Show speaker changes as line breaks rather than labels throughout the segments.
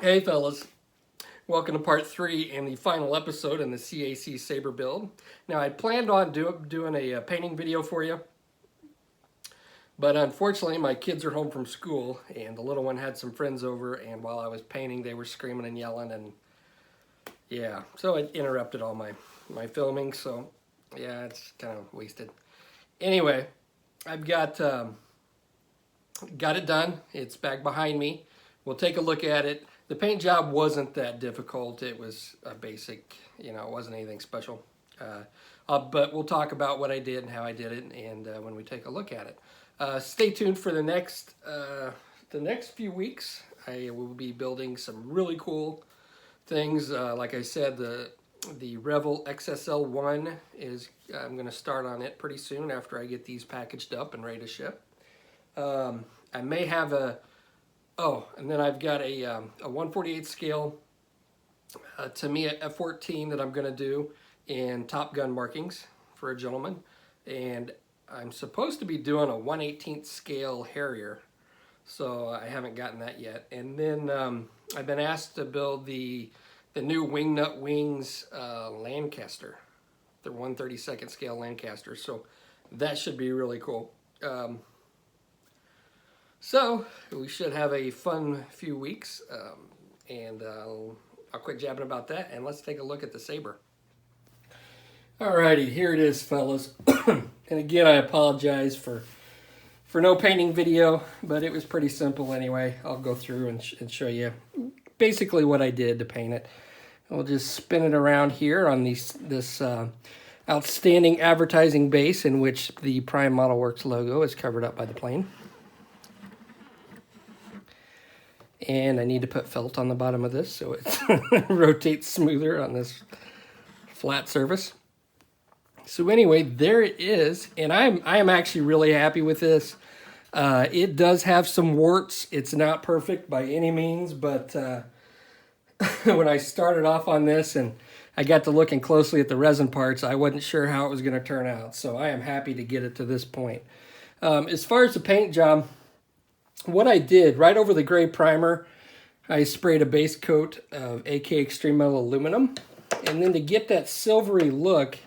Hey fellas, welcome to part 3 and the final episode in the CAC Sabre build. Now I planned on doing a painting video for you, but unfortunately my kids are home from school and the little one had some friends over, and while I was painting they were screaming and yelling, and yeah, so it interrupted all my filming, so yeah, it's kind of wasted. Anyway, I've got it done. It's back behind me. We'll take a look at it. The paint job wasn't that difficult. It was a basic, it wasn't anything special. But we'll talk about what I did and how I did it, and when we take a look at it. Stay tuned for the next few weeks. I will be building some really cool things. Like I said, the Revel XSL1 is, I'm going to start on it pretty soon after I get these packaged up and ready to ship. I may have and then I've got a 1/48 scale Tamiya F14 that I'm going to do in Top Gun markings for a gentleman. And I'm supposed to be doing a 1/18 scale Harrier, so I haven't gotten that yet. And then I've been asked to build the new Wingnut Wings Lancaster, the 1/32 scale Lancaster, so that should be really cool. So we should have a fun few weeks, and I'll quit jabbing about that, and let's take a look at the Sabre. Alrighty, here it is, fellas. And again, I apologize for no painting video, but it was pretty simple anyway. I'll go through and show you basically what I did to paint it. We'll just spin it around here on this outstanding advertising base in which the Prime Model Works logo is covered up by the plane. And I need to put felt on the bottom of this so it rotates smoother on this flat surface. So anyway, there it is, and I am actually really happy with this. It does have some warts. It's not perfect by any means, but when I started off on this and I got to looking closely at the resin parts, I wasn't sure how it was going to turn out. So I am happy to get it to this point. As far as the paint job, what I did, right over the gray primer, I sprayed a base coat of AK Extreme Metal Aluminum. And then to get that silvery look,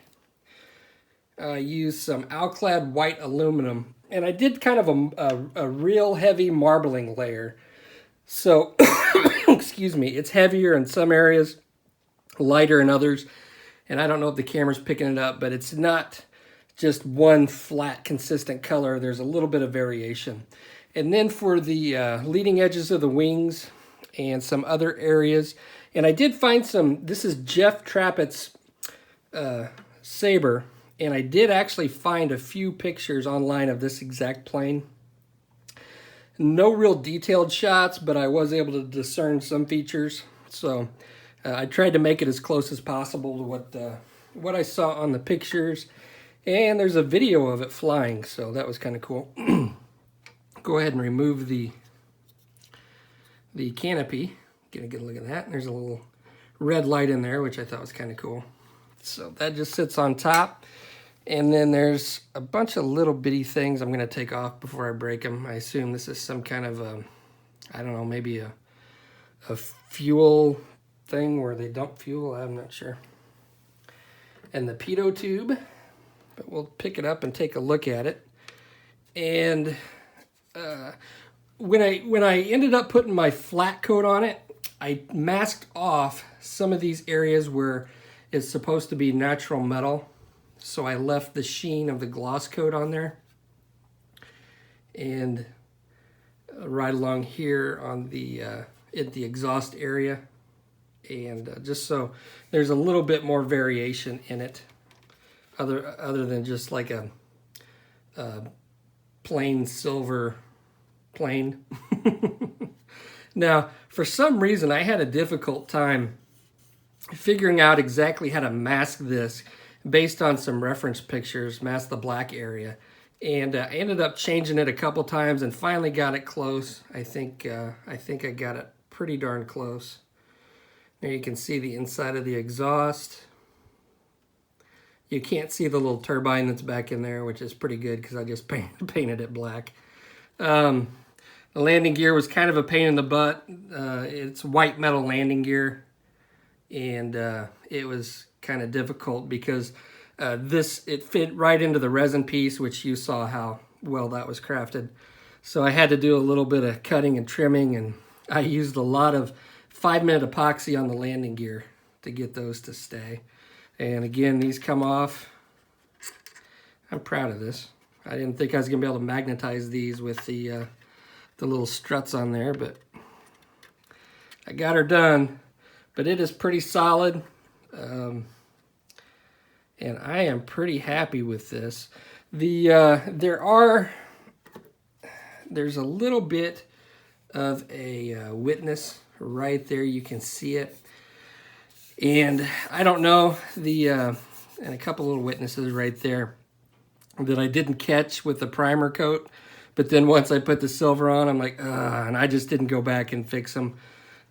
I used some Alclad White Aluminum. And I did kind of a real heavy marbling layer. So, excuse me, it's heavier in some areas, lighter in others. And I don't know if the camera's picking it up, but it's not just one flat, consistent color. There's a little bit of variation. And then for the leading edges of the wings and some other areas, and I did find some, this is Jeff Trappett's Sabre, and I did actually find a few pictures online of this exact plane. No real detailed shots, but I was able to discern some features. So I tried to make it as close as possible to what I saw on the pictures. And there's a video of it flying, so that was kind of cool. Go ahead and remove the canopy. Get a good look at that. There's a little red light in there, which I thought was kind of cool. So that just sits on top. And then there's a bunch of little bitty things I'm going to take off before I break them. I assume this is some kind of I don't know, maybe a fuel thing where they dump fuel. I'm not sure. And the pitot tube. But we'll pick it up and take a look at it. And when I ended up putting my flat coat on it, I masked off some of these areas where it's supposed to be natural metal. So I left the sheen of the gloss coat on there. And right along here on the at the exhaust area. And just so there's a little bit more variation in it. Other than just like a plain silver plane. Now, for some reason, I had a difficult time figuring out exactly how to mask this based on some reference pictures, mask the black area. And I ended up changing it a couple times and finally got it close. I think I got it pretty darn close. There you can see the inside of the exhaust. You can't see the little turbine that's back in there, which is pretty good because I just painted it black. The landing gear was kind of a pain in the butt. It's white metal landing gear, and it was kind of difficult because it fit right into the resin piece, which you saw how well that was crafted. So I had to do a little bit of cutting and trimming, and I used a lot of 5-minute epoxy on the landing gear to get those to stay. And again, these come off. I'm proud of this. I didn't think I was gonna be able to magnetize these with the little struts on there, but I got her done. But it is pretty solid, and I am pretty happy with this. There's a little bit of a witness right there. You can see it, and I don't know and a couple little witnesses right there that I didn't catch with the primer coat. But then once I put the silver on, I'm like, and I just didn't go back and fix them.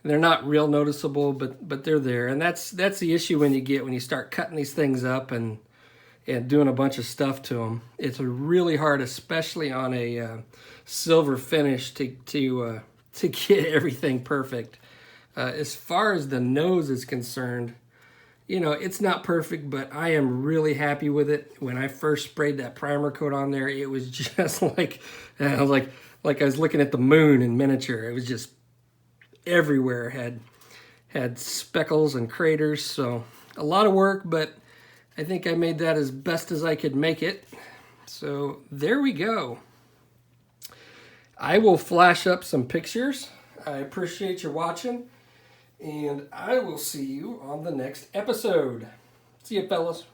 They're not real noticeable, but they're there. And that's the issue when you start cutting these things up and doing a bunch of stuff to them. It's really hard, especially on a silver finish, to get everything perfect. As far as the nose is concerned, it's not perfect, but I am really happy with it. When I first sprayed that primer coat on there, it was just like I was looking at the moon in miniature. It was just everywhere. Had speckles and craters, so a lot of work, but I think I made that as best as I could make it. So there we go. I will flash up some pictures. I appreciate you watching, and I will see you on the next episode. See you, fellas.